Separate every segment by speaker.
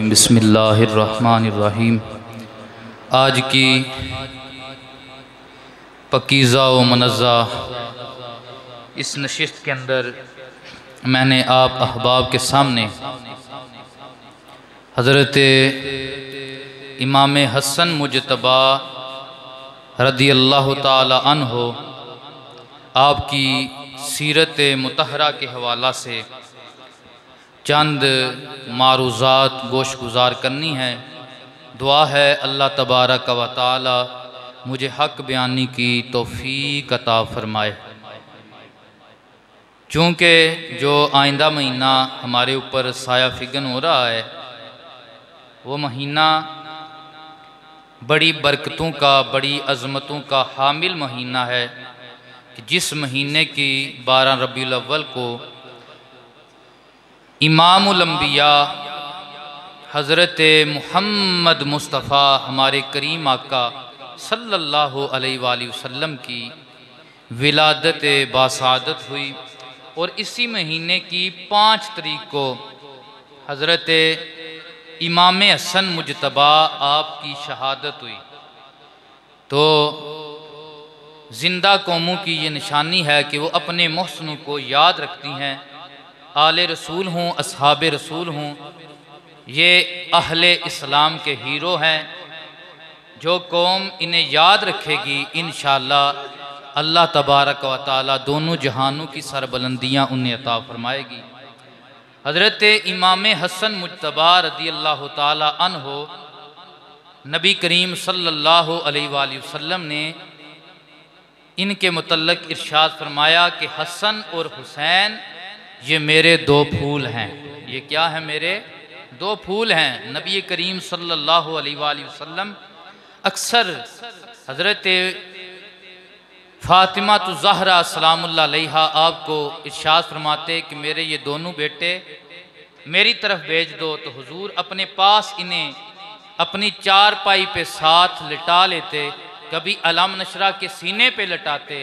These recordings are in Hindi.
Speaker 1: रजीम बिस्मिल्लाहिर्रहमानिर्रहीम। आज की पकीज़ा व मनज़्ज़ा इस नशिस्त के अंदर मैंने आप अहबाब के सामने हज़रत इमाम हसन मुजतबा रदियल्लाहु ताला अन्हो आपकी सीरत मुतहरा के हवाला से चंद मारूज़ात गोश गुज़ार करनी है। दुआ है अल्लाह तबारक व ताला मुझे हक़ बयानी की तौफ़ीक अता फ़रमाए। चूँकि जो आइंदा महीना हमारे ऊपर साया फिगन हो रहा है वो महीना बड़ी बरकतों का, बड़ी अज़मतों का हामिल महीना है कि जिस महीने की 12 रबीउल अव्वल को इमामुल अंबिया हज़रत मुहम्मद मुस्तफ़ा हमारे करीम आका सल्लल्लाहु अलैहि वसल्लम की विलादत बासादत हुई और इसी महीने की 5 तारीख को हज़रत इमाम हसन मुजतबा आपकी शहादत हुई। तो ज़िंदा कौमों की ये निशानी है कि वो अपने मोहसिनों को याद रखती हैं। आले रसूल हों, असहाबे रसूल हों, ये अहले इस्लाम के हीरो हैं। जो कौम इन्हें याद रखेगी इंशाअल्लाह अल्लाह तबारक व ताला दोनों जहानों की सरबुलंदियाँ उन्हें अता फरमाएगी। हज़रत इमाम हसन मुजतबा रदियल्लाहु ताला अन्हो नबी करीम सल्लल्लाहु अलैहि वसल्लम ने इनके मुतल्लिक़ इरशाद फरमाया कि हसन और हुसैन ये मेरे 2 फूल हैं। ये क्या है? मेरे 2 फूल हैं। नबी करीम सल्लल्लाहु अलैहि वसल्लम अक्सर हज़रत फ़ातिमा तो ज़हरा सलामुल्लाह अलैहा आपको इरशाद फरमाते कि मेरे ये दोनों बेटे मेरी तरफ भेज दो। तो हुजूर अपने पास इन्हें अपनी चारपाई पे साथ लिटा लेते। कभी अलम नशरा के सीने पे लिटाते,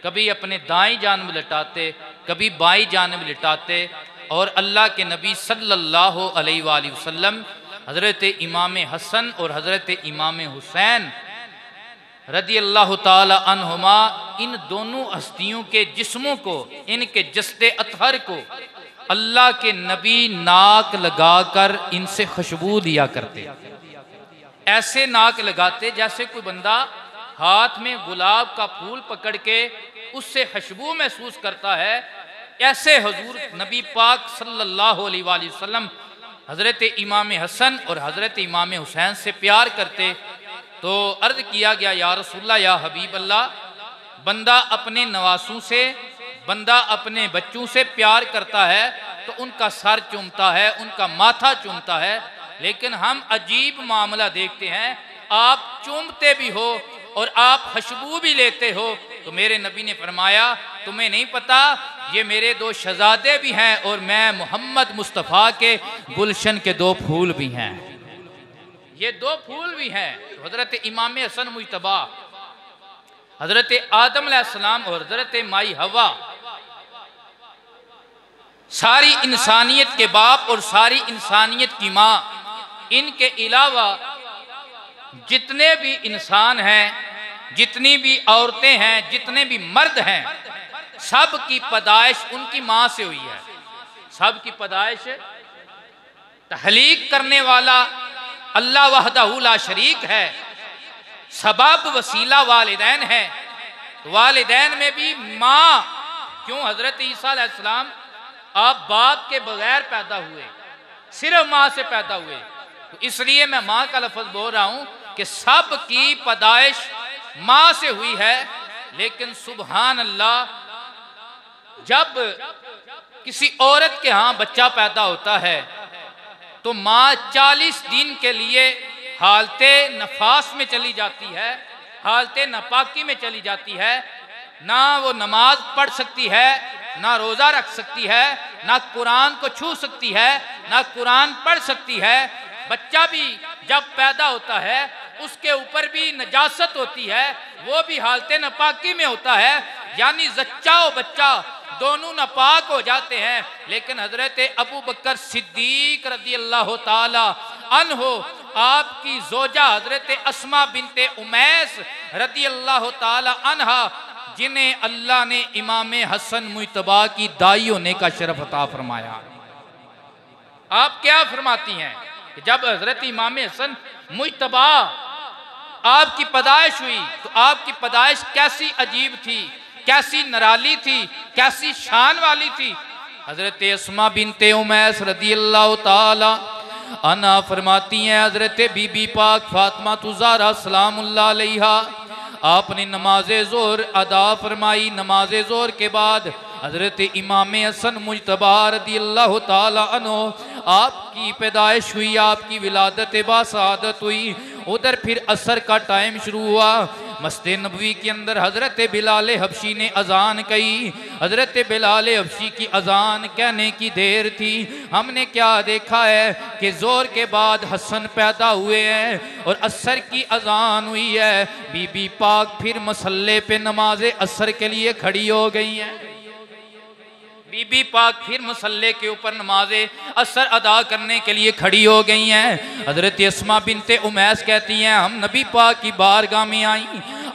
Speaker 1: कभी अपने दाईं जानब लिटाते, कभी बाईं जानब लिटाते। और अल्लाह के नबी सल्लल्लाहु अलैहि वसल्लम हज़रत इमाम हसन और हज़रत इमाम हुसैन रदियल्लाहु ताला अन्हुमा इन दोनों हस्तियों के जिस्मों को, इनके जस्ते अतहर को अल्लाह के नबी नाक लगाकर इनसे खुशबू लिया करते। ऐसे नाक लगाते जैसे कोई बंदा हाथ में गुलाब का फूल पकड़ के उससे खुशबू महसूस करता है। ऐसे हुजूर नबी पाक सल्लल्लाहु अलैहि वसल्लम हज़रत इमाम हसन और हज़रत इमाम हुसैन से प्यार करते। तो अर्ज़ किया गया या रसूलल्लाह या हबीब अल्लाह, बंदा अपने नवासों से, बंदा अपने बच्चों से प्यार करता है तो उनका सर चूमता है, उनका माथा चूमता है। लेकिन हम अजीब मामला देखते हैं, आप चूमते भी हो और आप खुशबू भी लेते हो। तो मेरे नबी ने फरमाया तुम्हें नहीं पता ये मेरे 2 शहजादे भी हैं और मैं मोहम्मद मुस्तफ़ा के गुलशन के 2 फूल भी हैं। ये 2 फूल भी हैं। तो हज़रत इमाम हसन मुजतबा हज़रत आदम अलैहिस्सलाम और हज़रत माई हवा सारी इंसानियत के बाप और सारी इंसानियत की माँ, इनके अलावा जितने भी इंसान हैं, जितनी भी औरतें हैं, जितने भी मर्द हैं, सब की पैदाइश उनकी माँ से हुई है। सब की पैदाइश तहलीक करने वाला अल्लाह वहदहू ला शरीक है। सबब वसीला वालिदैन है। तो वालिदैन में भी माँ, क्यों? हज़रत ईसा अलैहिस्सलाम आप बाप के बगैर पैदा हुए, सिर्फ माँ से पैदा हुए। तो इसलिए मैं माँ का लफ्ज़ बोल रहा हूँ कि सब की पैदाइश माँ से हुई है। लेकिन सुबहान अल्लाह, जब किसी औरत के यहाँ बच्चा पैदा होता है तो माँ 40 दिन के लिए हालते नफास में चली जाती है, हालते नापाकी में चली जाती है। ना वो नमाज पढ़ सकती है, ना रोज़ा रख सकती है, ना कुरान को छू सकती है, ना कुरान पढ़ सकती है। बच्चा भी जब पैदा होता है उसके ऊपर भी नजासत होती है, वो भी हालते नापाकी में होता है। यानी जच्चा व बच्चा दोनों नापाक हो जाते हैं। लेकिन हजरत अबू बकर सिद्दीक रज़ी अल्लाह ताला अन्हो, आपकी जोजा हजरत अस्मा बिनते उमैस रज़ी अल्लाह ताला अन्हा, जिन्हें अल्लाह ने इमाम हसन मुज्तबा की दाई होने का शरफ अता फरमाया। आप क्या फरमाती हैं कि जब हजरत इमाम हसन मुज्तबा आपकी पैदाइश हुई तो आपकी पैदाइश कैसी अजीब थी, कैसी निराली थी, कैसी शान वाली थी। हजरत अस्मा बिनते उमैस रज़ी अल्लाह ताला अन्हा फरमाती हैं, हजरत बीबी पाक फातिमा ज़हरा सलामुल्लाह अलैहा, आपने नमाज ज़ोहर अदा फरमाई। नमाज ज़ोहर के बाद हजरत इमाम हसन मुज्तबा रज़ी अल्लाह ताला अन्हु, आपकी पैदाइश हुई, आपकी विलादत बासादत हुई। उधर फिर असर का टाइम शुरू हुआ। मस्जिद नबवी के अंदर हजरत बिलाल हबशी ने अजान कही। हजरत बिलाल हबशी की अजान कहने की देर थी। हमने क्या देखा है कि जोर के बाद हसन पैदा हुए हैं और असर की अजान हुई है। बीबी पाक फिर मसल्ले पे नमाज असर के लिए खड़ी हो गई हैं। बीबी पाक फिर मसल्ले के ऊपर नमाज असर अदा करने के लिए खड़ी हो गई हैं। हजरत अस्मा बिनते उमैस कहती हैं, हम नबी पाक की बारगाह में आई,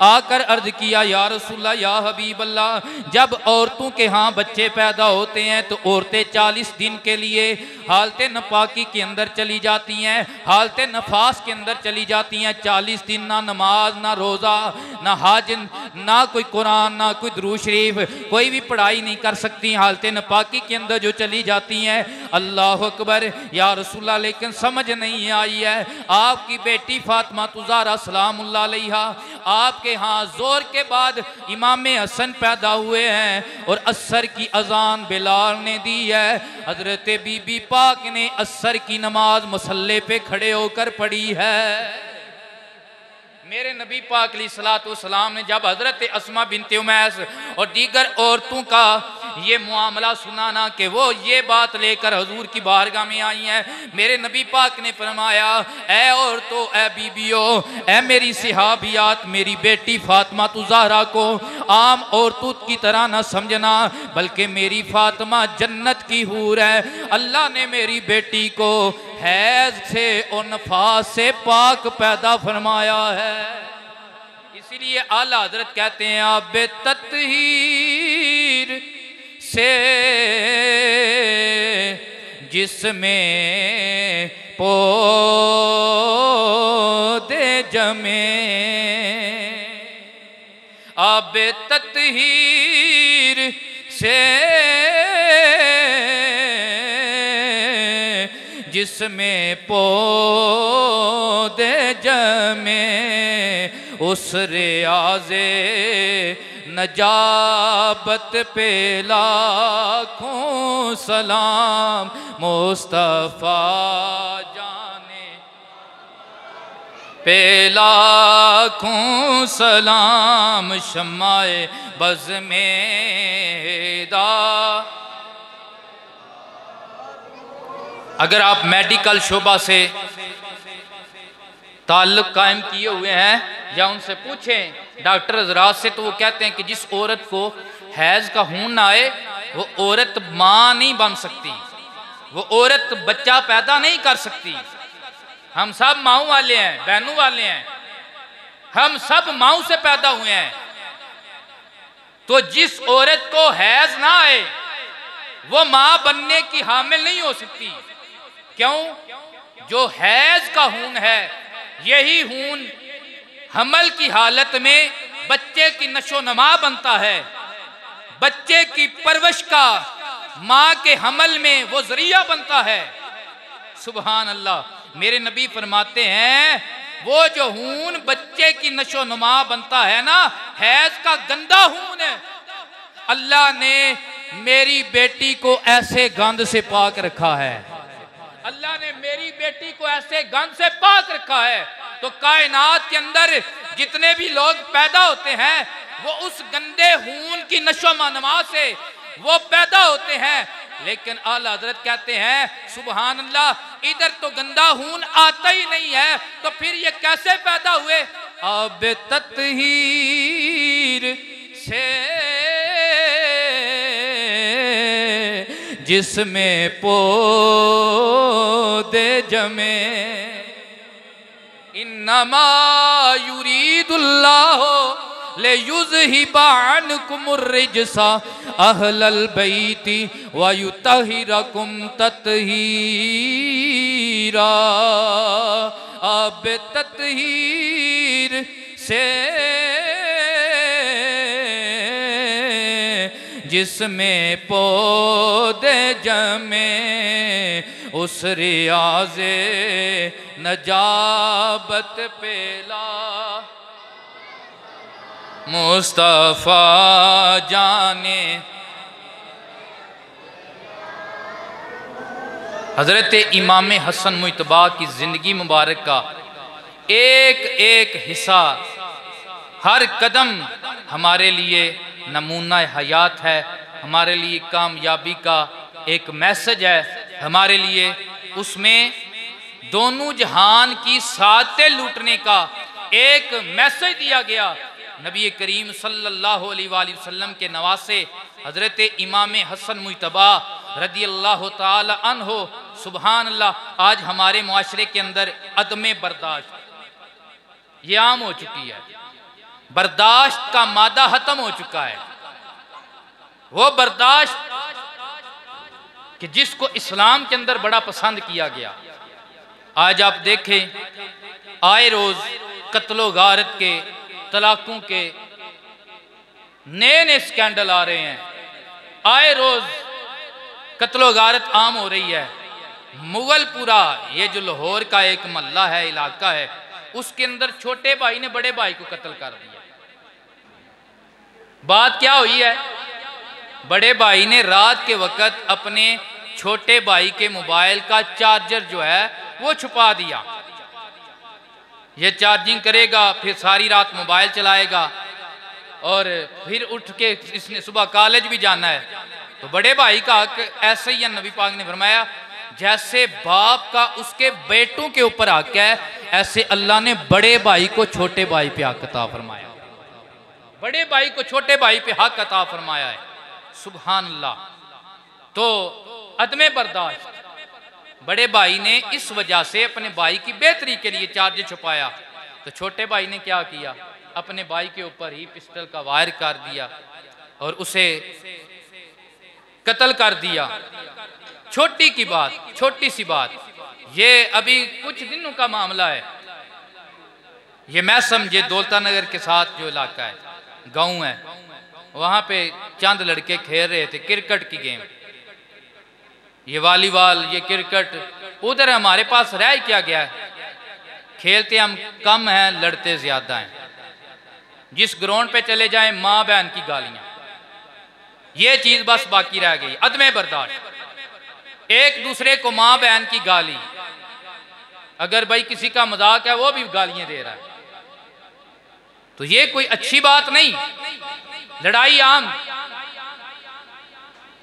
Speaker 1: आकर अर्ज किया, या रसूलल्लाह या हबीब अल्लाह, जब औरतों के यहाँ बच्चे पैदा होते हैं तो औरतें 40 दिन के लिए हालत नपाकी के अंदर चली जाती हैं, हालत नफास के अंदर चली जाती हैं। 40 दिन ना नमाज, ना रोज़ा, ना हज, ना कोई कुरान, ना कोई दुरूद शरीफ, कोई भी पढ़ाई नहीं कर सकती। हालत नपाकी के अंदर जो चली जाती हैं, अल्लाह अकबर या रसूलल्लाह, लेकिन समझ नहीं आई है। आपकी बेटी फातिमा ज़हरा सलामुल्लाह अलैहा, आपके यहाँ जोर के बाद इमाम हसन पैदा हुए हैं और असर की अजान बिलाल ने दी है। हजरत बीबी पाक ने असर की नमाज मसल्ले पे खड़े होकर पढ़ी है। मेरे नबी पाक अलैहिस्सलातु वस्सलाम ने जब हजरत अस्मा बिनते उमैस और दीगर औरतों का ये मामला सुना ना कि वो ये बात लेकर हजूर की बारगाह में आई हैं, मेरे नबी पाक ने फरमाया, ऐ औरतों, ऐ बीबियों, ऐ मेरी सिहाबियात, मेरी बेटी फातिमा ज़हरा को आम औरतों की तरह ना समझना, बल्कि मेरी फातिमा जन्नत की हूर है। अल्लाह ने मेरी बेटी को हैज से और नफास से पाक पैदा फरमाया है। इसीलिए आला हजरत कहते हैं, आप बेततहीर से जिसमें पौधे जमे, आप बेततहीर से जिसमें पौधे जमे, उस रियाज़े नजाबत पे लाखों सलाम, मुस्तफ़ा जाने पे लाखों सलाम, शम्माए बज़ में दा। अगर आप मेडिकल शोबा से ताल्लुक़ कायम किए हुए हैं या उनसे पूछें डॉक्टर हज़रात से, तो वो कहते हैं कि जिस औरत को हैज़ का खून ना आए वो औरत माँ नहीं बन सकती, वो औरत बच्चा पैदा नहीं कर सकती। हम सब माँ वाले हैं, बहनों वाले हैं, हम सब माँ से पैदा हुए हैं। तो जिस औरत को हैज़ ना आए वो माँ बनने की हामिल नहीं हो सकती। क्यों? जो हैज़ का खून है, यही खून हमल की हालत में बच्चे की नशो नमा बनता है, बच्चे की परवरिश का माँ के हमल में वो जरिया बनता है। सुभान अल्लाह। मेरे नबी फरमाते हैं, वो जो खून बच्चे की नशो नमा बनता है ना, हैज का गंदा खून है। अल्लाह ने मेरी बेटी को ऐसे गंद से पाक रखा है, अल्लाह ने मेरी बेटी को ऐसे गंद से पाक रखा है। तो कायनात के अंदर जितने भी लोग पैदा होते हैं वो उस गंदे खून की नशो-नमा से वो पैदा होते हैं। लेकिन आला हजरत कहते हैं, सुभान अल्लाह, इधर तो गंदा खून आता ही नहीं है, तो फिर ये कैसे पैदा हुए? अब तत्हीर से जिसमें पौधे जमे। इन्नमा युरीदुल्लाहु लियुज़हिबा अन्कुमुर रिजसा अहलल बैति व युतहिरकुम तत्हीरा। अब तत्हीर से जिसमें पौधे जमे उस रियाज़े नजाबत पेला मुस्तफ़ा जाने। हज़रत इमाम हसन मुज्तबा की ज़िंदगी मुबारक का एक एक हिस्सा, हर कदम हमारे लिए नमूना हयात है, हमारे लिए कामयाबी का एक मैसेज है, हमारे लिए उसमें दोनों जहान की सादतें लूटने का एक मैसेज दिया गया। नबी करीम सल्लल्लाहु अलैहि वसल्लम के नवासे हज़रत इमाम हसन मुज्तबा रदी अल्लाह ताला अन्हो, सुबहान अल्लाह। आज हमारे मुआशरे के अंदर अदम बर्दाश्त ये आम हो चुकी है। बर्दाश्त का मादा खत्म हो चुका है। वो बर्दाश्त कि जिसको इस्लाम के अंदर बड़ा पसंद किया गया। आज आप देखें आए रोज कत्लो गारत के, तलाकों के नए नए स्कैंडल आ रहे हैं। आए रोज कत्लो गारत आम हो रही है। मुगलपुरा ये जो लाहौर का एक मोहल्ला है, इलाका है, उसके अंदर छोटे भाई ने बड़े भाई को कत्ल कर दिया। बात क्या हुई है? बड़े भाई ने रात के वक्त अपने छोटे भाई के मोबाइल का चार्जर जो है वो छुपा दिया। ये चार्जिंग करेगा, फिर सारी रात मोबाइल चलाएगा और फिर उठ के इसने सुबह कॉलेज भी जाना है। तो बड़े भाई का हक ऐसे ही नबी पाक ने फरमाया जैसे बाप का उसके बेटों के ऊपर हक है, ऐसे अल्लाह ने बड़े भाई को छोटे भाई पे हक अता फरमाया। बड़े भाई को छोटे भाई पे हक अता फरमाया है। सुभान अल्लाह। तो अदमे बर्दाश्त, बड़े भाई ने इस वजह से अपने भाई की बेहतरी के लिए चार्ज छुपाया। तो छोटे भाई ने क्या किया? अपने भाई के ऊपर ही पिस्टल का वायर कर दिया और उसे कत्ल कर दिया। छोटी की बात, छोटी सी बात, ये अभी कुछ दिनों का मामला है। ये मैं समझे दौलता नगर के साथ जो इलाका है, गांव है, वहां पे चंद लड़के खेल रहे थे क्रिकेट की गेम। ये वॉलीबॉल, ये क्रिकेट, उधर हमारे पास रह क्या गया है? खेलते हम कम हैं, लड़ते ज्यादा हैं। जिस ग्राउंड पे चले जाएं माँ बहन की गालियां, ये चीज बस बाकी रह गई। अदमे बर्दाश्त, एक दूसरे को माँ बहन की गाली, अगर भाई किसी का मजाक है वो भी गालियां दे रहा है, तो ये कोई अच्छी बात नहीं। लड़ाई आम,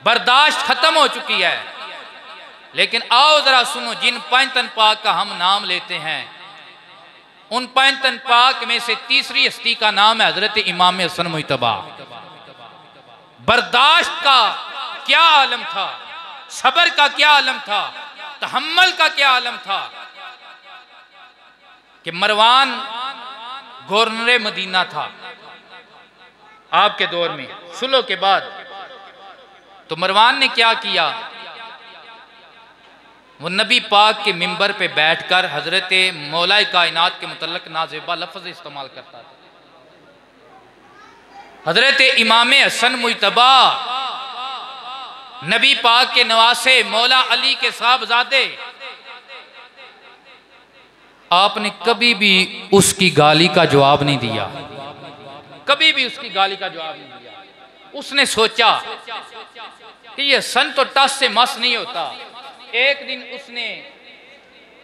Speaker 1: बर्दाश्त खत्म हो चुकी है। लेकिन आओ जरा सुनो, जिन पंजतन पाक का हम नाम लेते हैं, उन पंजतन पाक में से तीसरी हस्ती का नाम है हजरत इमाम हसन मुज्तबा। बर्दाश्त का क्या आलम था, सबर का क्या आलम था, तहम्मुल का क्या आलम था कि मरवान गवर्नर मदीना था आपके दौर में, सुलह के बाद। तो मरवान ने क्या किया? वो नबी पाक के मिंबर पे बैठकर हजरत मौलाए कायनात के मुतल्लक नाज़ेबा लफ्ज़ इस्तेमाल करता था। हजरत इमाम हसन मुज्तबा नबी पाक के नवासे मौला अली के साहबजादे, आपने कभी भी उसकी गाली का जवाब नहीं दिया, कभी भी उसकी गाली का जवाब नहीं दिया। उसने सोचा कि ये सन तो टस से मस नहीं होता। एक दिन उसने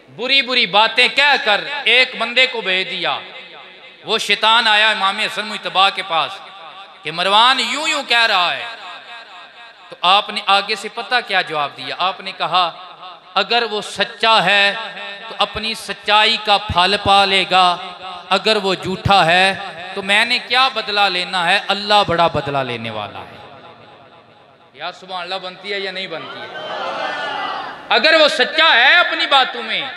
Speaker 1: बुरी बुरी बातें कहकर एक बंदे को भेज दिया। वो शैतान आया इमाम हसन मुज्तबा के पास कि मरवान यूं यूं कह रहा है। तो आपने आगे से पता क्या जवाब दिया? आपने कहा अगर वो सच्चा है तो अपनी सच्चाई का फल पा लेगा, अगर वो झूठा है तो मैंने क्या बदला लेना है, अल्लाह बड़ा बदला लेने वाला है। यार सुभान अल्लाह बनती है या नहीं बनती है? अगर वो सच्चा है अपनी बातों में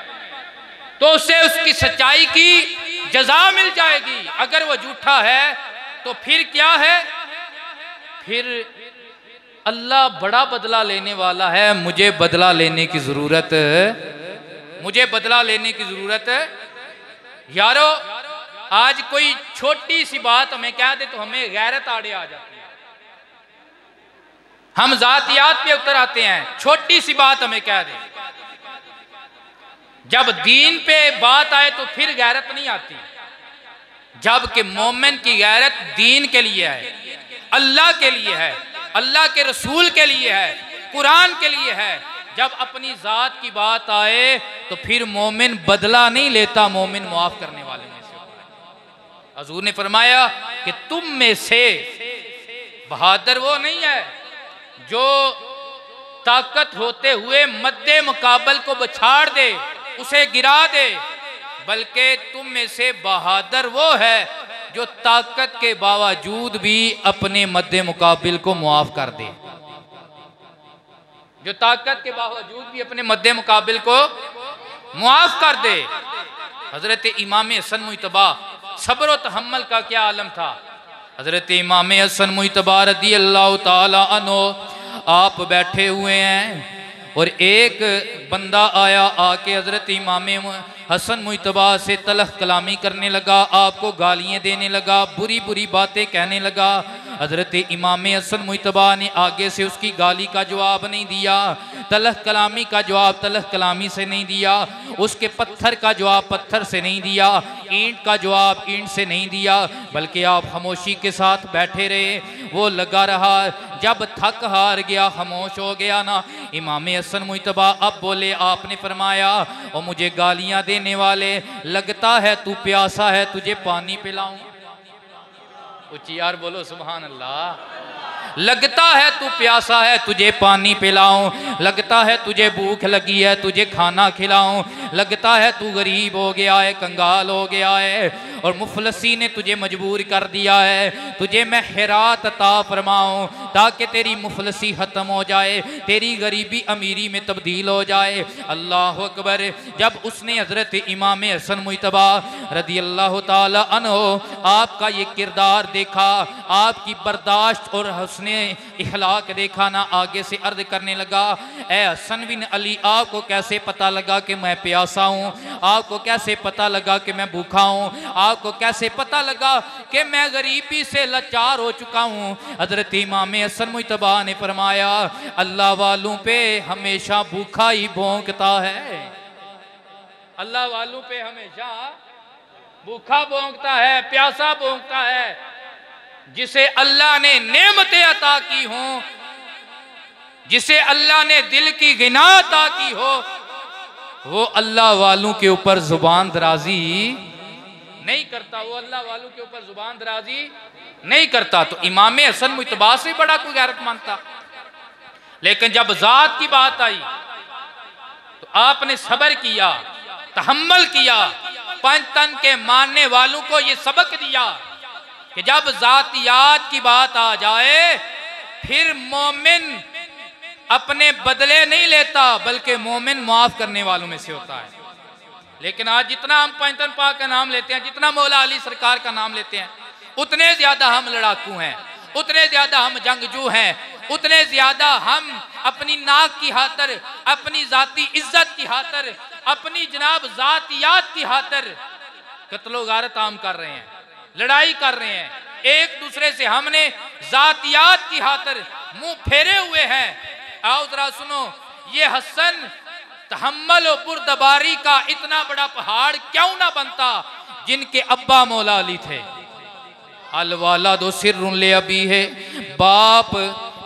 Speaker 1: तो उसे उसकी सच्चाई की जजा मिल जाएगी। अगर वो झूठा है तो फिर क्या है? फिर अल्लाह बड़ा बदला लेने वाला है। मुझे बदला लेने की जरूरत, मुझे बदला लेने की जरूरत है। यारो आज कोई छोटी सी बात हमें कह दे तो हमें गैरत आड़े आ जाती है, हम जातियात पे उतर आते हैं। छोटी सी बात हमें कह दे, जब दीन पे बात आए तो फिर गैरत नहीं आती। जबकि मोमिन की गैरत दीन के लिए है, अल्लाह के लिए है, अल्लाह के रसूल के लिए है, कुरान के लिए है। जब अपनी जात की बात आए तो फिर मोमिन बदला नहीं लेता, मोमिन मुआफ करने वाले में से होता है। हजूर ने फरमाया कि तुम में से बहादुर वो नहीं है जो ताकत होते हुए मद्दे मुकाबल को बछाड़ दे, उसे गिरा दे, बल्कि तुम में से बहादुर वो है जो ताकत के बावजूद भी अपने मद्दे मुकाबिल को मुआफ कर दे, जो ताकत के बावजूद भी अपने मद्दे मुकाबिल को मुआफ कर दे। हजरत इमाम हसन मुजतबा सब्र व तहम्मुल का क्या आलम था। हजरत इमाम हसन मुजतबा रदी अल्लाह ताला अन्हु आप बैठे हुए हैं और एक बंदा आया, आके हजरत इमाम हसन मुजतबा से तलख कलामी करने लगा, आपको गालियाँ देने लगा, बुरी बुरी बातें कहने लगा। हजरत इमाम हसन मुजतबा ने आगे से उसकी गाली का जवाब नहीं दिया, तलख कलामी का जवाब तलख कलामी से नहीं दिया, उसके पत्थर का जवाब पत्थर से नहीं दिया, ईंट का जवाब ईंट से नहीं दिया, बल्कि आप खामोशी के साथ बैठे रहे। वो लगा रहा, जब थक हार गया, खामोश हो गया ना, इमाम हसन मुजतबा अब बोले, आपने फरमाया और मुझे गालियाँ देने वाले, लगता है तू प्यासा है, तुझे पानी पिलाऊं? उच्ची यार बोलो सुभान अल्लाह। लगता है तू प्यासा है, तुझे पानी पिलाऊं? लगता है तुझे भूख लगी है, तुझे खाना खिलाऊं? लगता है तू गरीब हो गया है, कंगाल हो गया है और मुफलसी ने तुझे मजबूर कर दिया है, तुझे मैं खैरात अता फरमाऊं ताकि तेरी मुफलसी ख़त्म हो जाए, तेरी गरीबी अमीरी में तब्दील हो जाए। अल्लाह अकबर। जब उसने हज़रत इमाम हसन मुजतबा रदी अल्लाह ताला अन्हु आपका ये किरदार देखा, आपकी बर्दाश्त और हुस्ने इखलाक देखा ना, आगे से अर्ज करने लगा, ए हसन बिन अली, आपको कैसे पता लगा कि मैं प्यासा हूँ? आपको कैसे पता लगा कि मैं भूखा हूँ? आपको कैसे पता लगा कि मैं गरीबी से लाचार हो चुका हूँ? हजरत इमाम हसन मुजतबा ने फरमाया, अल्लाह वालों पे हमेशा भूखा ही भौंकता है, अल्लाह वालों पे हमेशा भूखा भौंकता है, प्यासा भौंकता है। जिसे अल्लाह ने नेमतें अता की हों, जिसे अल्लाह ने दिल की गिना अता की हो, वो अल्लाह वालों के ऊपर जुबान दराजी नहीं करता, वो अल्लाह वालों के ऊपर जुबान दराजी नहीं करता। तो इमाम हसन मुजतबा से बड़ा कोई गैरतमंद था। लेकिन जब जात की बात आई तो आपने सब्र किया, तहम्मुल किया, पंचतन के मानने वालों को ये सबक दिया कि जब जातियात की बात आ जाए फिर मोमिन अपने बदले नहीं लेता, बल्कि मोमिन माफ करने वालों में से होता है। लेकिन आज जितना हम पंचतन पाक का नाम लेते हैं, जितना मौला अली सरकार का नाम लेते हैं, उतने ज्यादा हम लड़ाकू हैं, उतने ज्यादा हम जंगजू हैं, उतने ज्यादा हम अपनी नाक की खातर, अपनी जाती इज्जत की खातर, अपनी जनाब जातियात की खातर कत्लो गारत आम कर रहे हैं, लड़ाई कर रहे हैं। एक दूसरे से हमने जातियात की खातर मुंह फेरे हुए हैं। आओ जरा सुनो, ये हसन तहम्मुल और बुर्दबारी का इतना बड़ा पहाड़ क्यों ना बनता जिनके अब्बा मौला अली थे। अलवाला दो सिर्रुन ले अबी है, बाप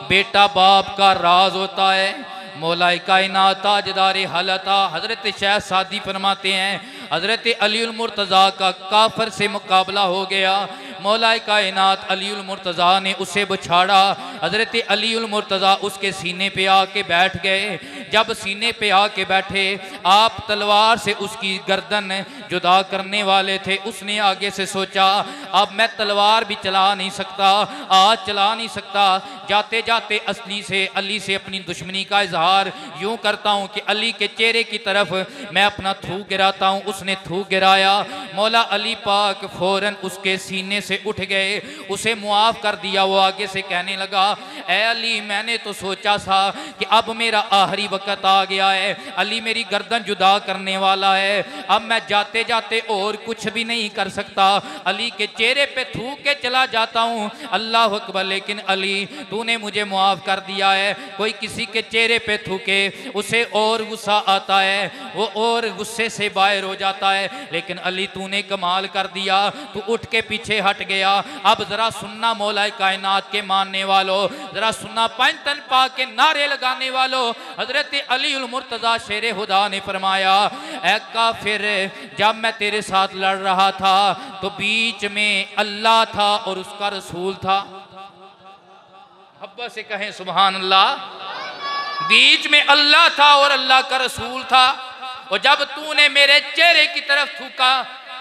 Speaker 1: बेटा बाप का राज होता है। मौला कायनात ताजदार हलता हजरत शाह सादी फरमाते हैं, हजरत अलीउल मुर्तज़ा का काफर से मुकाबला हो गया, मौला कायनात अलीउल मुर्तज़ा ने उसे बछाड़ा, हजरत अलीउल मुर्तज़ा उसके सीने पे आके बैठ गए। जब सीने पे आके बैठे, आप तलवार से उसकी गर्दन जुदा करने वाले थे। उसने आगे से सोचा, अब मैं तलवार भी चला नहीं सकता, आज चला नहीं सकता, जाते जाते अली से अपनी दुश्मनी का इजहार यूं करता हूं कि अली के चेहरे की तरफ मैं अपना थू गिराता हूं। उसने थू गिराया, मौला अली पाक फौरन उसके सीने से उठ गए, उसे मुआफ कर दिया। वो आगे से कहने लगा, ए अली मैंने तो सोचा था कि अब मेरा आखिरी वक्त आ गया है, अली मेरी गर्दन जुदा करने वाला है, अब मैं जाते जाते और कुछ भी नहीं कर सकता, अली के चेहरे पे थूक के चला जाता हूँ। अल्लाह अकबर, लेकिन अली तूने मुझे मुआफ कर दिया है। कोई किसी के चेहरे पे थूके उसे और गुस्सा आता है, वो और गुस्से से बाहर हो जाता है, लेकिन अली तूने कमाल कर दिया, तू उठ के पीछे हट गया। अब जरा सुनना मौला कायनात के मानने वालों, जरा सुनना पंचतन पा के नारे लगाने वालों, हजरत अली उल मुर्तजा शेरे खुदा ने फरमाया, ऐ काफिर जब मैं तेरे साथ लड़ रहा था तो बीच में अल्लाह था और उसका रसूल था। मोहब्बत से कहें सुभान अल्लाह। बीच में अल्लाह था और अल्लाह का रसूल था, और जब तूने मेरे चेहरे की तरफ थूका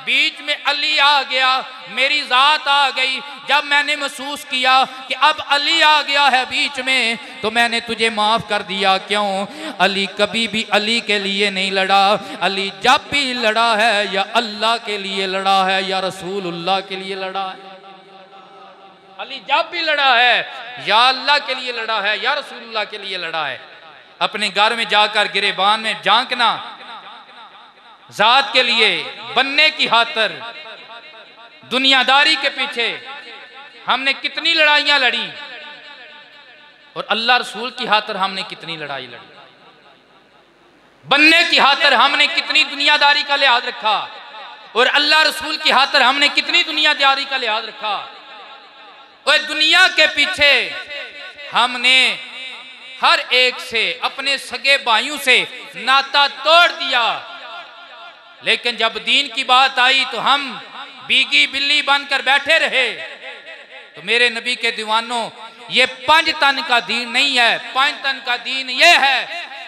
Speaker 1: बीच में अली आ गया, मेरी जात आ गई। जब मैंने महसूस किया कि अब अली आ गया है बीच में, तो मैंने तुझे माफ कर दिया। क्यों? अली कभी भी अली के लिए नहीं लड़ा, अली जब भी लड़ा है या अल्लाह के लिए लड़ा है या रसूलुल्लाह के लिए लड़ा है। अली जब भी लड़ा है या अल्लाह के लिए लड़ा है या रसूलुल्लाह के लिए लड़ा है। अपने घर में जाकर गिरेबान में झांकना, जात के लिए बनने की खातिर, दुनियादारी के पीछे हमने कितनी लड़ाइयां लड़ी, और अल्लाह रसूल की खातिर हमने कितनी लड़ाई लड़ी। बनने की खातिर हमने कितनी दुनियादारी का लिहाज रखा, और अल्लाह रसूल की खातिर हमने कितनी दुनियादारी का लिहाज रखा। और दुनिया के पीछे हमने हर एक से, अपने सगे भाइयों से नाता तोड़ दिया, लेकिन जब दीन की बात आई तो हम बीगी बिल्ली बनकर बैठे रहे। तो मेरे नबी के दीवानों, ये पंज तन का दीन नहीं है, पंज तन का दीन ये है,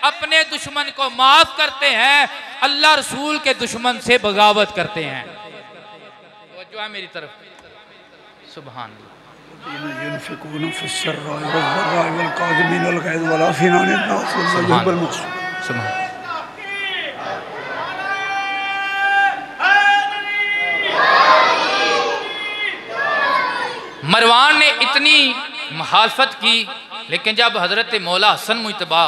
Speaker 1: अपने दुश्मन को माफ करते हैं, अल्लाह रसूल के दुश्मन से बगावत करते हैं। जो है मेरी तरफ सुभान अल्लाह। मरवान ने इतनी मुखालफत की, लेकिन जब हजरत मौला हसन मुजतबा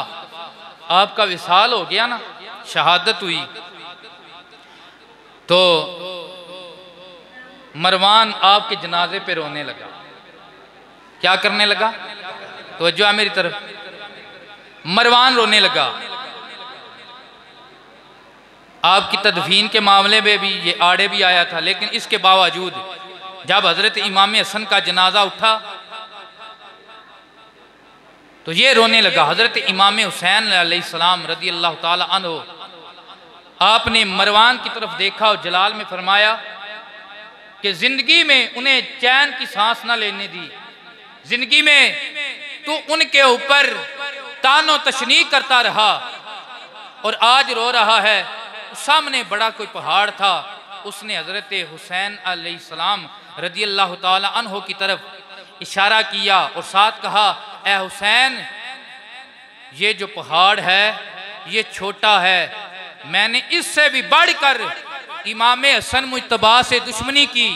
Speaker 1: आपका विसाल हो गया ना, शहादत हुई, तो मरवान आपके जनाजे पे रोने लगा। क्या करने लगा? तो जो है मेरी तरफ, मरवान रोने लगा। आपकी तदफीन के मामले में भी ये आड़े भी आया था, लेकिन इसके बावजूद जब हजरत इमाम हसन का जनाजा उठा तो ये रोने लगा। हजरत इमाम हुसैन अलैहिस्सलाम रदी अल्लाह ताला अन्हु, आपने मरवान की तरफ देखा और जलाल में फरमाया कि जिंदगी में उन्हें चैन की सांस ना लेने दी, जिंदगी में तू उनके ऊपर तानो तशनी करता रहा और आज रो रहा है। सामने बड़ा कोई पहाड़ था, उसने हजरत हुसैन अलैहिस्सलाम रदी अल्लाह ताला अन्हो की तरफ इशारा किया और साथ कहा, ए हुसैन, ये जो पहाड़ है ये छोटा है, मैंने इससे भी बढ़कर इमाम हसन मुजतबा से दुश्मनी की,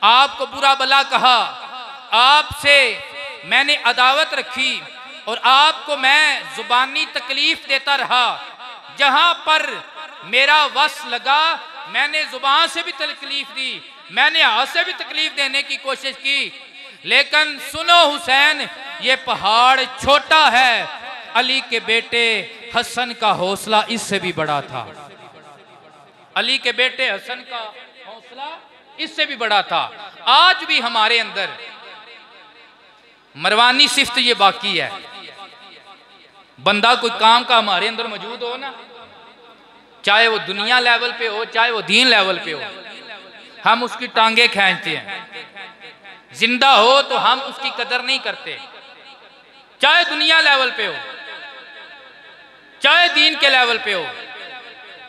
Speaker 1: आपको बुरा भला कहा, आपसे मैंने अदावत रखी और आपको मैं जुबानी तकलीफ देता रहा। जहां पर मेरा वस लगा मैंने जुबान से भी तकलीफ दी, मैंने हाथ से भी तकलीफ देने की कोशिश की, लेकिन सुनो हुसैन, ये पहाड़ छोटा है। अली के बेटे हसन का हौसला इससे भी बड़ा था, अली के बेटे हसन का हौसला इससे भी बड़ा था। आज भी हमारे अंदर मरवानी सिफ्त ये बाकी है। बंदा कोई काम का हमारे अंदर मौजूद हो ना, चाहे वो दुनिया लेवल पे हो चाहे वो दीन लेवल पे हो, हम उसकी टांगे खींचते हैं। जिंदा हो तो हम उसकी कदर नहीं करते, चाहे दुनिया लेवल पे हो चाहे दीन के लेवल पे हो।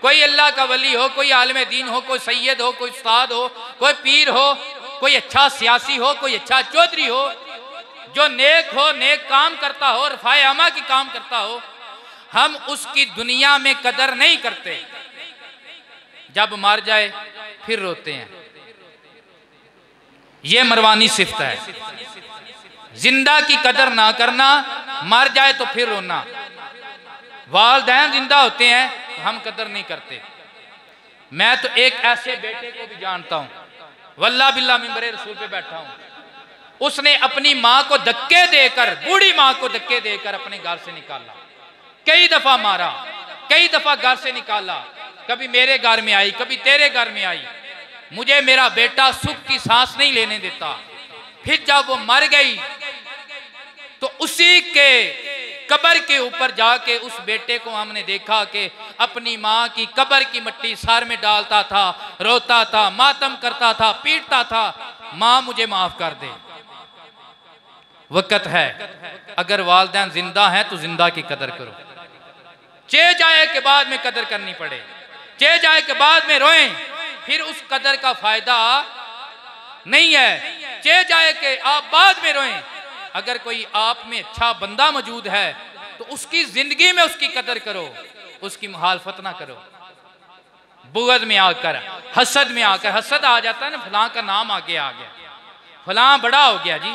Speaker 1: कोई अल्लाह का वली हो, कोई आलिम दीन हो, कोई सैयद हो, कोई उस्ताद हो, कोई पीर हो, कोई अच्छा सियासी हो, कोई अच्छा चौधरी हो, जो नेक हो, नेक काम करता हो, रफ़ाए अमा की काम करता हो, हम उसकी दुनिया में कदर नहीं करते, जब मर जाए फिर रोते हैं। ये मरवानी सिफ्त है, जिंदा की कदर ना करना, मर जाए तो फिर रोना। वालिदैन जिंदा होते हैं तो हम कदर नहीं करते। मैं तो एक ऐसे बेटे को भी जानता हूं, वल्लाह बिल्लाह मिंबरे रसूल पे बैठा हूं, उसने अपनी माँ को धक्के देकर, बूढ़ी माँ को धक्के देकर अपने घर से निकाला, कई दफा मारा, कई दफा घर से निकाला, कभी मेरे घर में आई, कभी तेरे घर में आई। मुझे मेरा बेटा सुख की सांस नहीं लेने देता। फिर जब वो मर गई तो उसी के कब्र के ऊपर जाके उस बेटे को हमने देखा कि अपनी माँ की कब्र की मिट्टी सर में डालता था, रोता था, मातम करता था, पीटता था, माँ मुझे माफ कर दे। वक्त है, अगर वालिदैन जिंदा हैं तो जिंदा की कदर करो। चे जाए के बाद में कदर करनी पड़े, चे जाए के बाद में रोएं, फिर उस कदर का फायदा नहीं है। चे जाए के आप बाद में रोएं। अगर कोई आप में अच्छा बंदा मौजूद है तो उसकी जिंदगी में उसकी कदर करो, उसकी मुखालफत ना करो। बुग़्ज़ में आकर, हसद में आकर, हसद आ जाता है ना, फलां का नाम आगे आ गया, फलां बड़ा हो गया जी,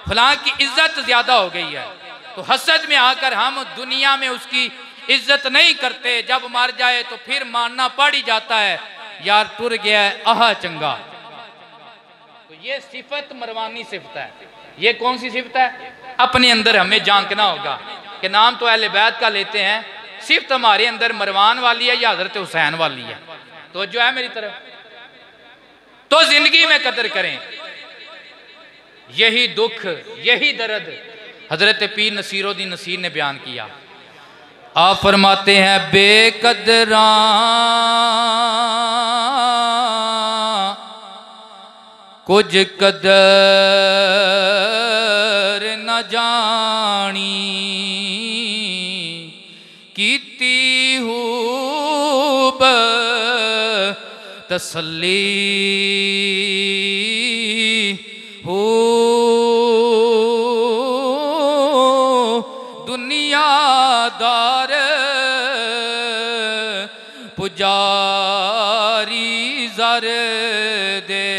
Speaker 1: फलां की इज्जत ज्यादा हो गई है, तो हसद में आकर हम दुनिया में उसकी इज्जत नहीं करते। जब मर जाए तो फिर मानना पड़ ही जाता है, यार टुर गया है, आहा चंगा। तो ये सिफत मरवानी सिफत है। ये कौन सी सिफत है? अपने अंदर हमें झांकना होगा कि नाम तो अहले बैत का लेते हैं, सिफत हमारे अंदर मरवान वाली है या हजरत हुसैन वाली है। तो जो है मेरी तरफ, तो जिंदगी में कदर करें। यही दुख, यही दर्द हजरत पीर नसीरुद्दीन नसीर ने बयान किया। आप फरमाते हैं बेकदरा कुछ कदर न जानी, कीती हूब तसल्ली हो दुनियादार पुजारी जर दे,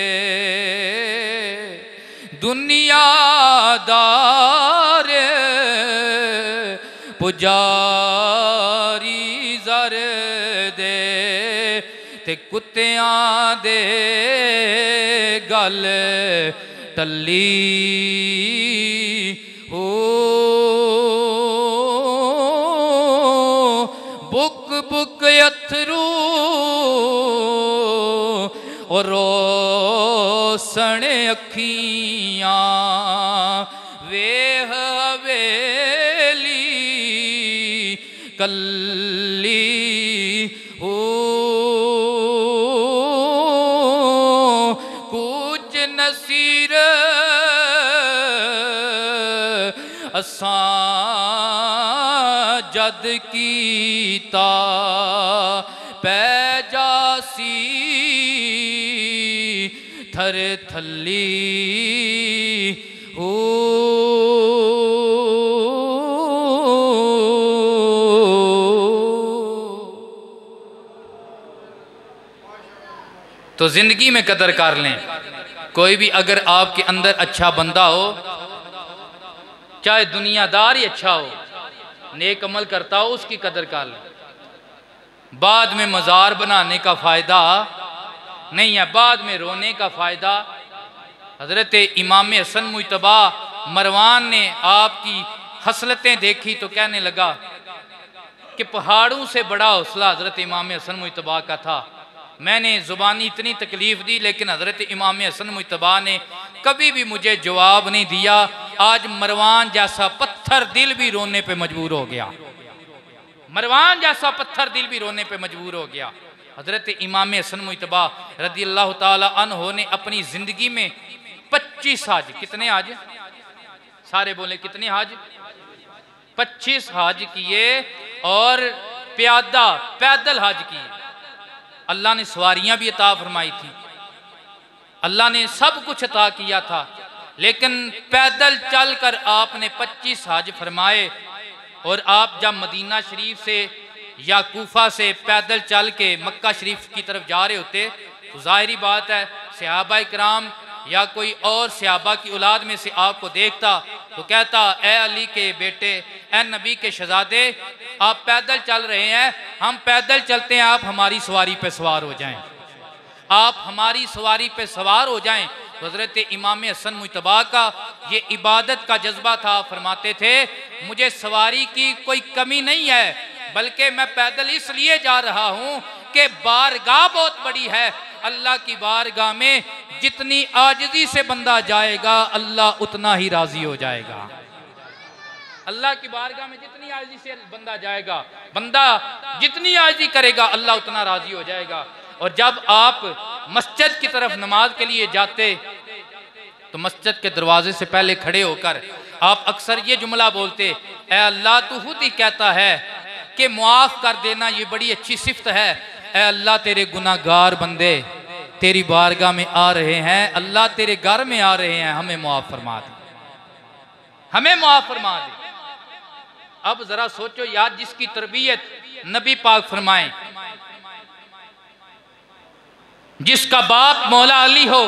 Speaker 1: दुनियादार पुजारी जर दे, ते कुत्तियां दे गल टल्ली हो बुक बुक अथरू और रोसण अखियां वेह हवेली कल्ली हो कुछ नसीर असां जद कीता पै जासी थर थल्ली हो। तो जिंदगी में कदर कर लें। कोई भी अगर आपके अंदर अच्छा बंदा हो, चाहे दुनियादार ही अच्छा हो, नेक अमल करता हो, उसकी कदर कर लें। बाद में मज़ार बनाने का फ़ायदा नहीं है, बाद में रोने का फ़ायदा। हज़रत इमाम हसन मुजतबा मरवान ने आपकी हसलतें देखी तो कहने लगा कि पहाड़ों से बड़ा हौसला हज़रत इमाम हसन मुजतबा का था। मैंने ज़ुबानी इतनी तकलीफ़ दी, लेकिन हज़रत इमाम हसन मुजतबा ने कभी भी मुझे जवाब नहीं दिया। आज मरवान जैसा पत्थर दिल भी रोने पे मजबूर हो गया, मरवान जैसा पत्थर दिल भी रोने पे मजबूर हो गया। हज़रत इमाम हसन मुजतबा रज़ी अल्लाह ताला अन्हो ने अपनी ज़िंदगी में 25 हज, कितने हज? सारे बोले कितने हज? 25 हज किए और पैदल हज किए। अल्लाह ने सवारियां भी अता फरमाई थी, अल्लाह ने सब कुछ अता किया था, लेकिन पैदल चलकर आपने 25 हज फरमाए। और आप जब मदीना शरीफ से या कूफा से पैदल चल के मक्का शरीफ की तरफ जा रहे होते तो जाहिरी बात है सहाबा इकराम या कोई और सहाबा की औलाद में से आपको देखता तो कहता, ए अली के बेटे, ए नबी के शहजादे, आप पैदल चल रहे हैं, हम पैदल चलते हैं, आप हमारी सवारी पे सवार हो जाएं, आप हमारी सवारी पे सवार हो जाएं। हज़रत इमाम हसन मुजतबा का ये इबादत का जज्बा था। फरमाते थे, मुझे सवारी की कोई कमी नहीं है, बल्कि मैं पैदल इसलिए जा रहा हूँ कि बारगाह बहुत बड़ी है। अल्लाह की बारगाह में जितनी आजिज़ी से बंदा जाएगा अल्लाह उतना ही राजी हो जाएगा। अल्लाह की बारगाह में जितनी आजिज़ी से बंदा जाएगा, बंदा जितनी आजिज़ी करेगा अल्लाह उतना राजी हो जाएगा। और जब आप मस्जिद की तरफ नमाज के लिए जाते तो मस्जिद के दरवाजे से पहले खड़े होकर आप अक्सर ये जुमला बोलते, ए अल्लाह तू खुद ही कहता है कि मुआफ़ कर देना ये बड़ी अच्छी सिफ्त है। ए अल्लाह तेरे गुनाहगार बंदे तेरी बारगाह में आ रहे हैं, अल्लाह तेरे घर में आ रहे हैं, हमें मुआफ़ फरमा दे, हमें मुआफ़ फरमा दे। अब जरा सोचो यार, जिसकी तरबियत नबी पाक फरमाए, जिसका बाप मौला अली हो,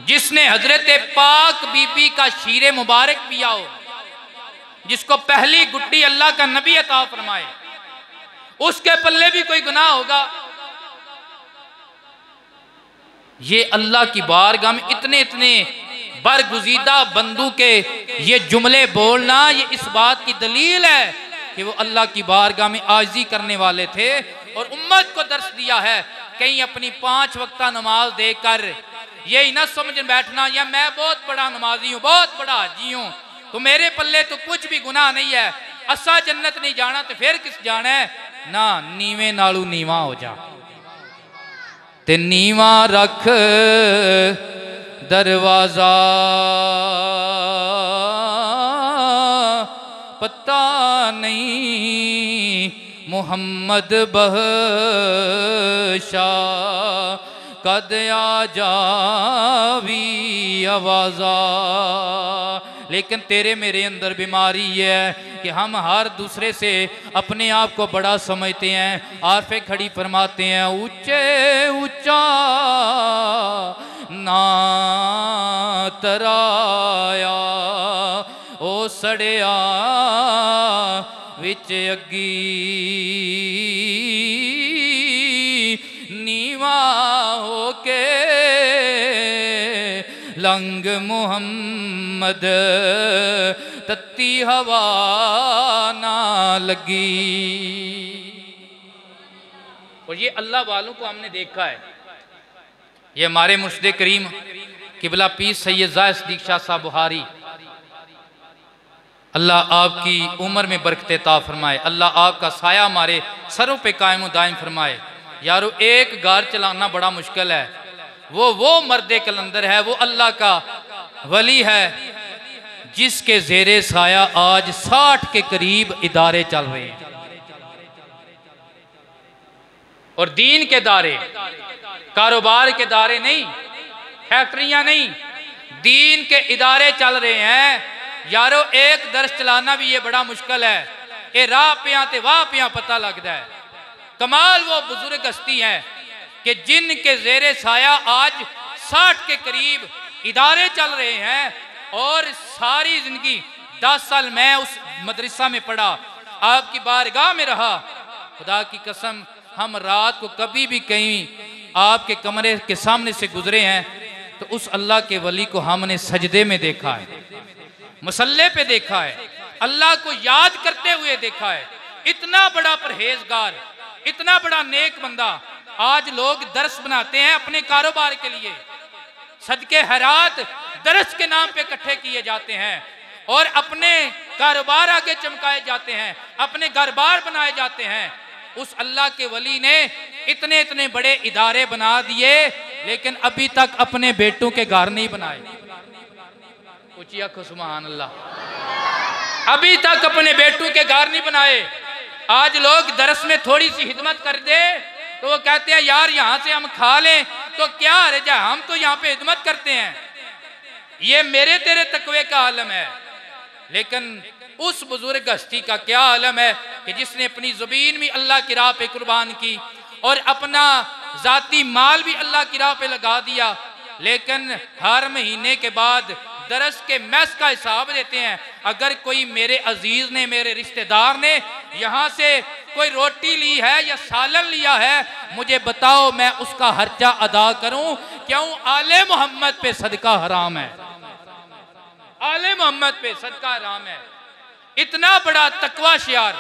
Speaker 1: जिसने हजरत पाक बीबी का शीरे मुबारक पिया हो, जिसको पहली गुट्टी अल्लाह का नबी अता फरमाए, उसके पल्ले भी कोई गुनाह होगा? ये अल्लाह की बारगाह में इतने इतने बरगुज़ीदा बंदू के ये जुमले बोलना, ये इस बात की दलील है कि वो अल्लाह की बारगाह में आजिज़ी करने वाले थे और उम्मत को दर्श दिया है। कहीं अपनी 5 वक्ता नमाज देकर यही ना समझ बैठना या मैं बहुत बड़ा नमाजी हूँ, बहुत बड़ा हाजी हूँ, तो मेरे पल्ले तो कुछ भी गुनाह नहीं है, असा जन्नत नहीं जाना तो फिर किस जाना है? ना, नीवे नालू नीवा हो जा ते नीवा रख दरवाजा, पता नहीं मोहम्मद बख्शा कद आ जावी आवाज़ा। लेकिन तेरे मेरे अंदर बीमारी है कि हम हर दूसरे से अपने आप को बड़ा समझते हैं। आरफे खड़ी फरमाते हैं, ऊंचे ऊंचा ना तराया ओ सड़िया विच अग्गी, नीवा होके लंग मुहम्मद तत्ती हवा ना लगी। और ये अल्लाह वालों को हमने देखा है। ये हमारे मुर्शिद करीम किबला पीर सैयद ज़ाहिद सिद्दीक़ शाह साहब बुहारी, अल्लाह आपकी उम्र में बरकत अता फरमाए, अल्लाह आपका साया हमारे सरों पे कायम दायम फरमाए। यारो, एक घर चलाना बड़ा मुश्किल है। वो मर्दे कलंदर है, वो अल्लाह का वली है जिसके जेरे साया आज 60 के करीब इदारे चल रहे हैं। और दीन के दारे, कारोबार के दारे नहीं, फैक्ट्रियां नहीं, दीन के इदारे चल रहे हैं। यारो, एक दर्श चलाना भी ये बड़ा मुश्किल है। ये राह पिया ते वाह पिया पता लगता है। कमाल वो बुजुर्ग हस्ती है कि जिनके जेरे साया आज 60 के करीब इदारे चल रहे हैं और सारी जिंदगी 10 साल मैं उस मदरसा में पढ़ा, आपकी बारगाह में रहा। खुदा की कसम, हम रात को कभी भी कहीं आपके कमरे के सामने से गुजरे हैं तो उस अल्लाह के वली को हमने सजदे में देखा है, मुसल्ले पे देखा है, अल्लाह को याद करते हुए देखा है। इतना बड़ा परहेजगार, इतना बड़ा नेक बंदा आज लोग दरस बनाते हैं अपने कारोबार के लिए। सदके हरात दरस के नाम पे इकट्ठे किए जाते हैं और अपने कारोबार आगे चमकाए जाते हैं, अपने घर बार बनाए जाते हैं। उस अल्लाह के वली ने इतने इतने बड़े इदारे बना दिए लेकिन अभी तक अपने बेटों के घर नहीं बनाए। ऊंची आंखों सुभान अल्लाह। अभी तक अपने बेटों के घर नहीं बनाए। आज लोग दरस में थोड़ी सी हिदमत कर दे तो वो कहते हैं यार यहाँ से हम खा लें तो क्या हर्ज है, हम तो यहाँ पे हिदमत करते हैं। ये मेरे तेरे तकवे का आलम है, लेकिन उस बुजुर्ग हस्ती का क्या आलम है कि जिसने अपनी ज़मीन भी अल्लाह की राह पे कुर्बान की और अपना जाती माल भी अल्लाह की राह पे लगा दिया, लेकिन हर महीने के बाद दरस के मैस का हिसाब देते हैं। अगर कोई मेरे अजीज ने, मेरे रिश्तेदार ने यहाँ से कोई रोटी ली है या सालन लिया है, मुझे बताओ, मैं उसका खर्चा अदा करूं? क्यों? आले मोहम्मद पे सदका हराम है, आले मोहम्मद पे सदका हराम है। इतना बड़ा तकवा शियार,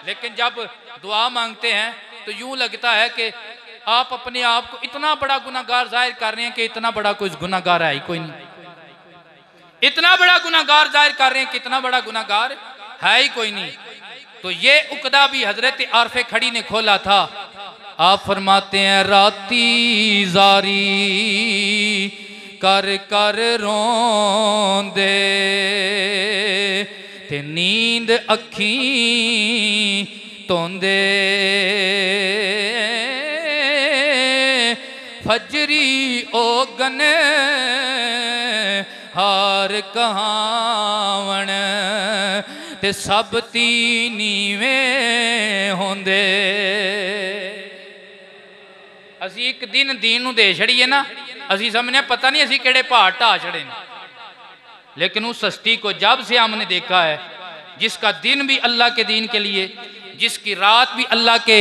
Speaker 1: लेकिन जब दुआ मांगते हैं तो यूं लगता है कि आप अपने आप को इतना बड़ा गुनाहगार जाहिर कर रहे हैं कि इतना बड़ा कोई गुनाहगार है ही कोई नहीं। इतना बड़ा गुनाहगार जाहिर कर रहे हैं कि इतना बड़ा गुनाहगार है ही कोई नहीं। तो ये उकदा भी हजरत आरफे खड़ी ने खोला था। आप फरमाते हैं, राती जारी कर कर रोंदे ते नींद अखी तोंदे, फजरी ओगन हार कहावण ते सब तीनीवे होंदे। असी एक दिन दीन नूं दे छड़िए ना, असी समझने पता नहीं असी केड़े पहाड़ ढा छड़े ने, लेकिन उस हस्ती को जब से हमने देखा है, जिसका दिन भी अल्लाह के दीन के लिए, जिसकी रात भी अल्लाह के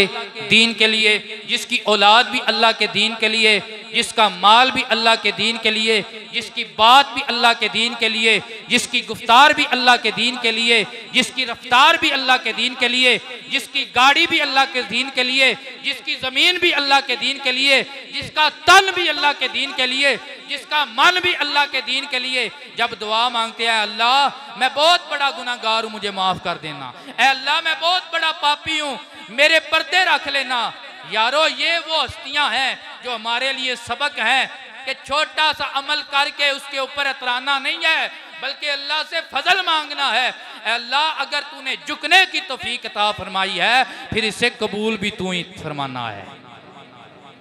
Speaker 1: दीन के लिए, जिसकी औलाद भी अल्लाह के दीन के लिए, जिसका माल भी अल्लाह के दीन के लिए, जिसकी बात भी अल्लाह के दीन के लिए, जिसकी गुफ्तार भी अल्लाह के दीन के लिए, जिसकी रफ्तार भी अल्लाह के दीन के लिए, जिसकी गाड़ी भी अल्लाह के दीन के लिए, जिसकी ज़मीन भी अल्लाह के दीन के लिए, जिसका तन भी अल्लाह के दीन के लिए, जिसका मन भी अल्लाह के दीन के लिए, जब दुआ मांगते हैं, अल्लाह मैं बहुत बड़ा गुनाहगार हूँ, मुझे माफ़ कर देना, ऐ अल्लाह मैं बहुत बड़ा पापी हूँ, मेरे पर्दे रख लेना। यारो, ये वो हस्तियां हैं जो हमारे लिए सबक है कि छोटा सा अमल करके उसके ऊपर इतराना नहीं है, बल्कि अल्लाह से फजल मांगना है। अल्लाह, अगर तूने झुकने की तौफीक अता फरमाई है, फिर इसे कबूल भी तू ही फरमाना है,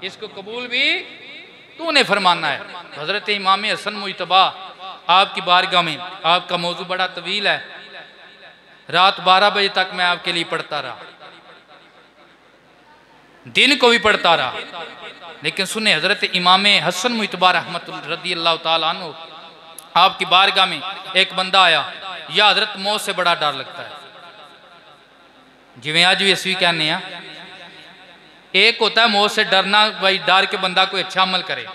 Speaker 1: इसको कबूल भी तूने फरमाना है। हजरत इमाम हसन मुजतबा आपकी बारगाह में, आपका मौजू बड़ा तवील है, रात 12 बजे तक मैं आपके लिए पढ़ता रहा, दिन को भी पढ़ता रहा, लेकिन सुने, हजरत इमाम हसन मुजतबा रहमतुल्लाह रज़ियल्लाहु ताला अन्हु आपकी बारगाह में एक बंदा आया, या हजरत मौत से बड़ा डर लगता है, जिवें अज भी असी कहने हैं। एक होता है मौत से डरना, भाई डर के बंदा कोई अच्छा अमल करे,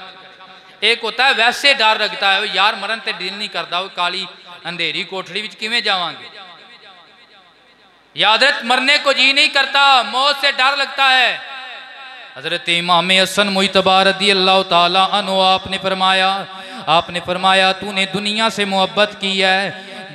Speaker 1: एक होता है वैसे डर लगता है, यार मरन ते दिल नहीं करता, वो काली अंधेरी कोठड़ी विच किवें जावांगे, या हजरत मरने को जी नहीं करता, मौत से डर लगता है। हजरत इमाम हसन मुजतबा रज़ियल्लाहु ताला अन्हु आपने फरमाया तूने दुनिया से मोहब्बत की है,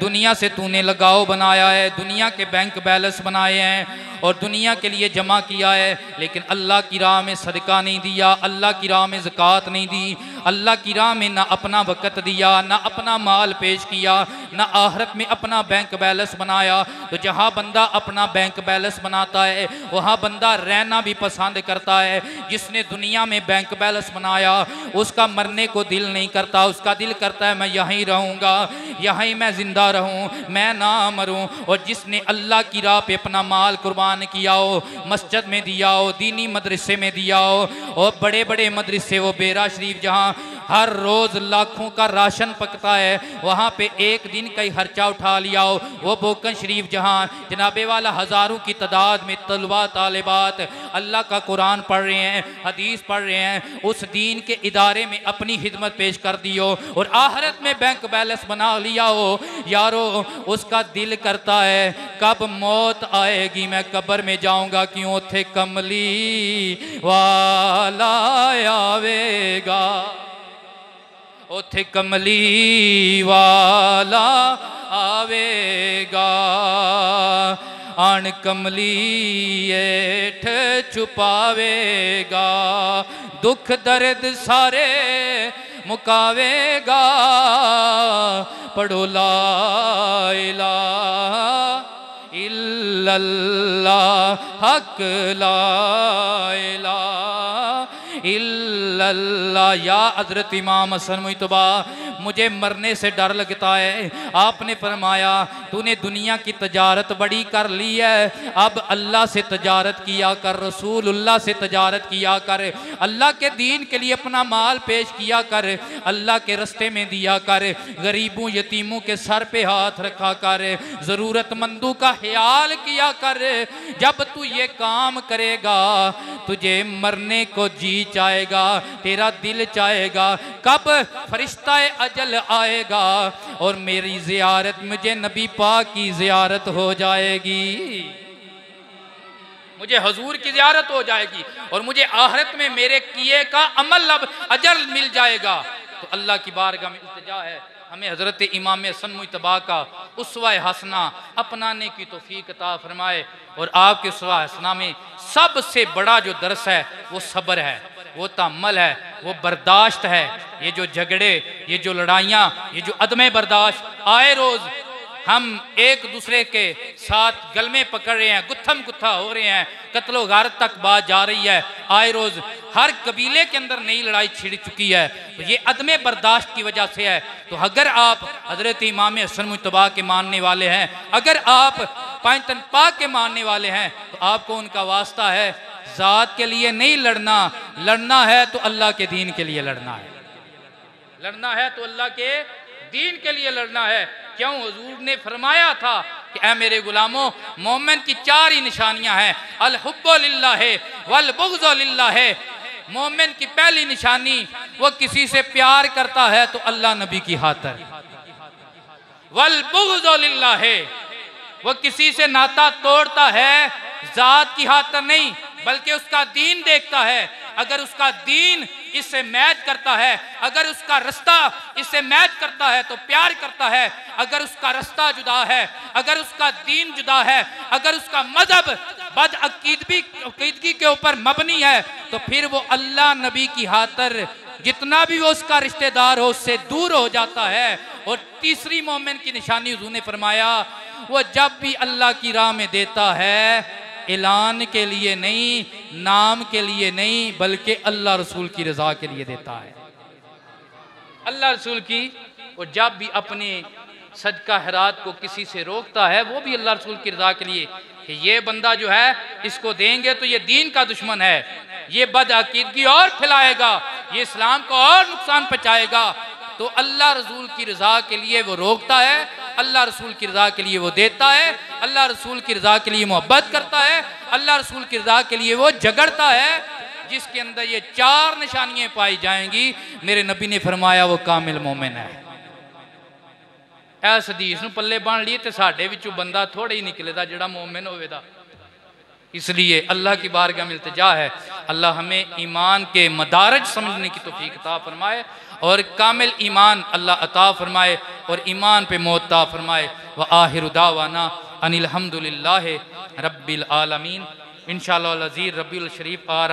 Speaker 1: दुनिया से तूने लगाव बनाया है, दुनिया के बैंक बैलेंस बनाए हैं और दुनिया के लिए जमा किया है, लेकिन अल्लाह की राह में सदका नहीं दिया, अल्लाह की राह में ज़कात नहीं दी, अल्लाह की राह में ना अपना वक़्त दिया, ना अपना माल पेश किया, ना आखिरत में अपना बैंक बैलेंस बनाया। तो जहाँ बंदा अपना बैंक बैलेंस बनाता है, वहाँ बंदा रहना भी पसंद करता है। जिसने दुनिया में बैंक बैलेंस बनाया, उसका मरने को दिल नहीं करता, उसका दिल करता है मैं यहीं रहूँगा, यहीं मैं ज़िंदा रहूँ, मैं ना मरूँ। और जिसने अल्लाह की राह पे अपना माल कुर्बान किया हो, मस्जिद में दिया हो, दीनी मदरसे में दिया हो, और बड़े बड़े मदरसे, वो बेरा शरीफ जहाँ हर रोज़ लाखों का राशन पकता है, वहाँ पे एक दिन का ही खर्चा उठा लिया हो। वो बोकन शरीफ जहाँ जनाबे वाला हज़ारों की तादाद में तलबा तालिबात अल्लाह का कुरान पढ़ रहे हैं, हदीस पढ़ रहे हैं, उस दीन के इदारे में अपनी खिदमत पेश कर दी हो और आखिरत में बैंक बैलेंस बना लिया हो, यारो उसका दिल करता है कब मौत आएगी, मैं कब्र में जाऊँगा, क्यों थे कमली वाला आवेगा, उथे कमली वाला आवेगा, आन कमली ऐठ छुपावेगा, दुख दर्द सारे मुकावेगा, पढ़ो ला इलाहा इल्लल्लाह हक ला इलाहा इल्लल्लाह। या हज़रत इमाम हसन मुजतबा मुझे मरने से डर लगता है। आपने फरमाया तूने दुनिया की तजारत बड़ी कर ली है, अब अल्लाह से तजारत किया कर, रसूलुल्लाह से तजारत किया कर, अल्लाह के दीन के लिए अपना माल पेश किया कर, अल्लाह के रास्ते में दिया कर, गरीबों यतीमों के सर पे हाथ रखा कर, ज़रूरतमंदों का ख्याल किया कर। जब तू ये काम करेगा तुझे मरने को जी चाहेगा, तेरा दिल चाहेगा कब फरिश्ता अजल आएगा और मेरी ज़ियारत, मुझे नबी पाक की ज़ियारत हो जाएगी, मुझे हुजूर की ज़ियारत हो जाएगी और मुझे आखिरत में मेरे किए का अमल अब अजर मिल जाएगा। तो अल्लाह की बारगाह में इल्तिजा है हमें हज़रत इमाम हसन मुज्तबा का उसवा हसना अपनाने की तौफीक अता फरमाए। और आपके उसवा हसना में सबसे बड़ा जो दर्स है वो सब्र है, वो तहम्मुल है, वो बर्दाश्त है। ये जो झगड़े, ये जो लड़ाइयाँ, ये जो अदम बर्दाश्त, आए रोज़ हम एक दूसरे के साथ गलमे पकड़ रहे हैं, गुत्थम गुत्था हो रहे हैं, कत्लो गारत तक बात जा रही है, आए रोज़ हर कबीले के अंदर नई लड़ाई छिड़ चुकी है। तो ये अदम बर्दाश्त की वजह से है। तो अगर आप हज़रत इमाम हसन मुज्तबा के मानने वाले हैं, अगर आप पांचतन पाक के मानने वाले हैं, तो आपको उनका वास्ता है ज़ात के लिए नहीं लड़ना, लड़ना है तो अल्लाह के दीन के लिए लड़ना है, लड़ना है तो अल्लाह के दीन के लिए लड़ना है। क्यों? हुजूर ने फरमाया था कि ऐ मेरे गुलामों, मोमिन की चार ही निशानियां हैं, अल हुब्बु लिल्लाह वल बुग़्ज़ु लिल्लाह। मोमिन की पहली निशानी वो किसी से प्यार करता है तो अल्लाह नबी की खातिर, वल बुग़्ज़ु लिल्लाह वो किसी से नाता तोड़ता है जात की खातिर नहीं बल्कि उसका दीन देखता है। अगर उसका दीन इससे मैच करता है, अगर उसका रास्ता इससे मैच करता है तो प्यार करता है। अगर उसका रास्ता जुदा है, अगर उसका दीन जुदा है, अगर उसका मजहब बदअकीदगी के ऊपर मबनी है तो फिर वो अल्लाह नबी की खातिर जितना भी वो उसका रिश्तेदार हो उससे दूर हो जाता है। और तीसरी मोमिन की निशानी हुजूर ने फरमाया वो जब भी अल्लाह की राह में देता है ऐलान के लिए नहीं, नाम के लिए नहीं, बल्कि अल्लाह रसूल की रजा के लिए देता है, अल्लाह रसूल की। और जब भी अपने सदका खैरात को किसी से रोकता है वो भी अल्लाह रसूल की रजा के लिए कि ये बंदा जो है इसको देंगे तो ये दीन का दुश्मन है, ये बदअकीदगी और फैलाएगा, ये इस्लाम को और नुकसान पहुँचाएगा। तो अल्लाह रसूल की रजा के लिए वो रोकता है, अल्लाह रसूल की रजा के लिए वो देता है, अल्लाह रसूल की रजा के लिए मोहब्बत करता है, अल्लाह रसूल की रजा के लिए वो झगड़ता है। जिसके अंदर ये चार निशानियां पाई जाएंगी, मेरे नबी ने फरमाया वो कामिल मोमिन है। इस हदीस नूं पल्ले बन लिए तो साडे विचों बंदा थोड़ा ही निकलेगा जिहड़ा मोमिन होवेगा। इसलिए अल्लाह की बारगाह में इल्तिजा है अल्लाह हमें ईमान के मदारज समझने की तौफीक अता फरमाए और कामिल ईमान अल्लाह अता फरमाए और ईमान पे मौत अता फरमाए। व आखिर दावाना अनिल हम्दुलिल्लाहि रब्बिल आलमीन। इंशाअल्लाह अज़ीज़ रबीउल शरीफ आ